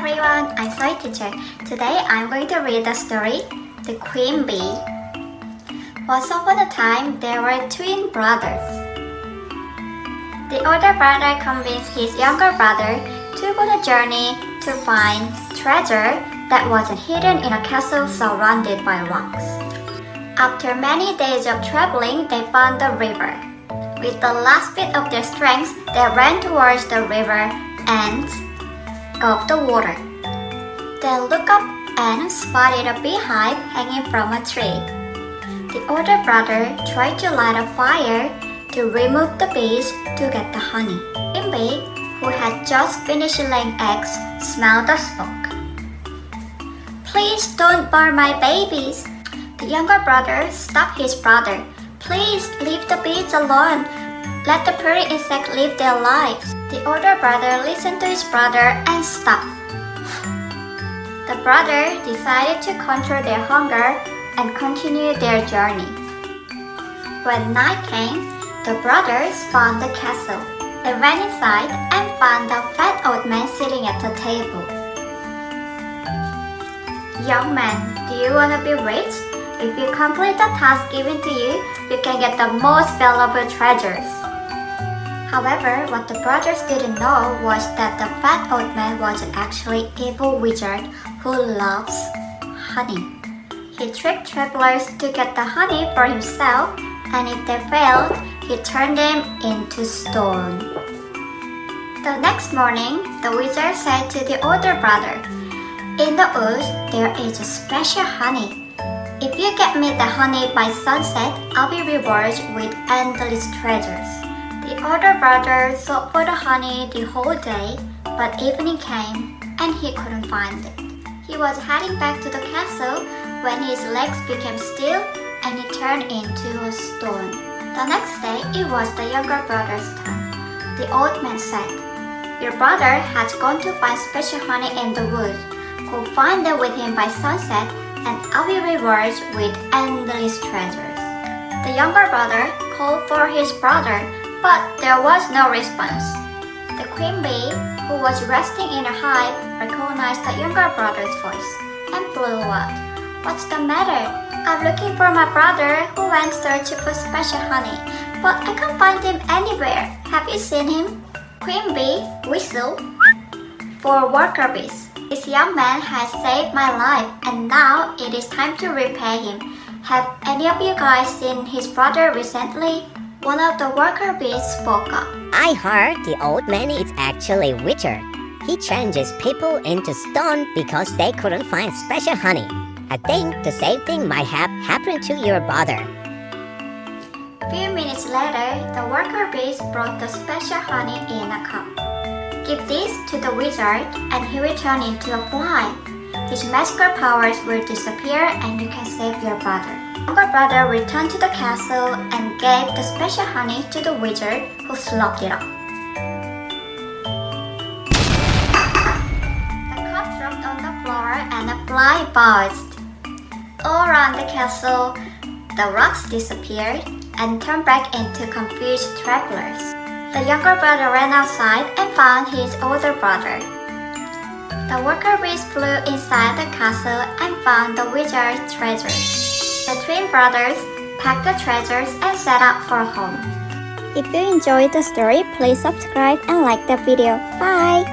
everyone, I'm Sohee teacher. Today I'm going to read the story, The Queen Bee. Once upon a time, there were twin brothers. The older brother convinced his younger brother to go on a journey to find treasure that wasn't hidden in a castle surrounded by rocks. After many days of traveling, they found the river. With the last bit of their strength, they ran towards the river and gulped the water. They looked up and spotted a beehive hanging from a tree. The older brother tried to light a fire to remove the bees to get the honey. Queen Bee, who had just finished laying eggs, smelled the smoke. "Please don't burn my babies." The younger brother stopped his brother. "Please leave the bees alone. Let the pretty insects live their lives." The older brother listened to his brother and stopped. The brother decided to control their hunger and continue their journey. When night came, the brothers found the castle. They ran inside and found a fat old man sitting at the table. "Young man, do you want to be rich? If you complete the task given to you, you can get the most valuable treasures." However, what the brothers didn't know was that the fat old man was actually an evil wizard who loves honey. He tricked travelers to get the honey for himself, and if they failed, he turned them into stone. The next morning, the wizard said to the older brother, "In the woods, there is a special honey. If you get me the honey by sunset, I'll be rewarded with endless treasures." The older brother sought for the honey the whole day, but evening came and he couldn't find it. He was heading back to the castle when his legs became still and he turned into a stone. The next day, it was the younger brother's turn. The old man said, "Your brother has gone to find special honey in the woods. Go find it with him by sunset, and I'll be rewarded with endless treasures." The younger brother called for his brother, but there was no response. The queen bee, who was resting in her hive, recognized the younger brother's voice and flew out. "What's the matter? I'm looking for my brother who went searching for special honey, but I can't find him anywhere. Have you seen him?" Queen bee whistled for worker bees. "This young man has saved my life, and now it is time to repay him. Have any of you guys seen his brother recently?" One of the worker bees spoke up. "I heard the old man is actually a wizard. He changes people into stone because they couldn't find special honey. I think the same thing might have happened to your brother." A few minutes later, the worker bees brought the special honey in a cup. "Give this to the wizard and he will turn into a fly. His magical powers will disappear and you can save your brother." The younger brother returned to the castle and gave the special honey to the wizard, who slopped it up. The cup dropped on the floor and a fly buzzed. All around the castle, the rocks disappeared and turned back into confused travelers. The younger brother ran outside and found his older brother. The worker bees flew inside the castle and found the wizard's treasures. The twin brothers packed the treasures and set out for home. If you enjoyed the story, please subscribe and like the video. Bye!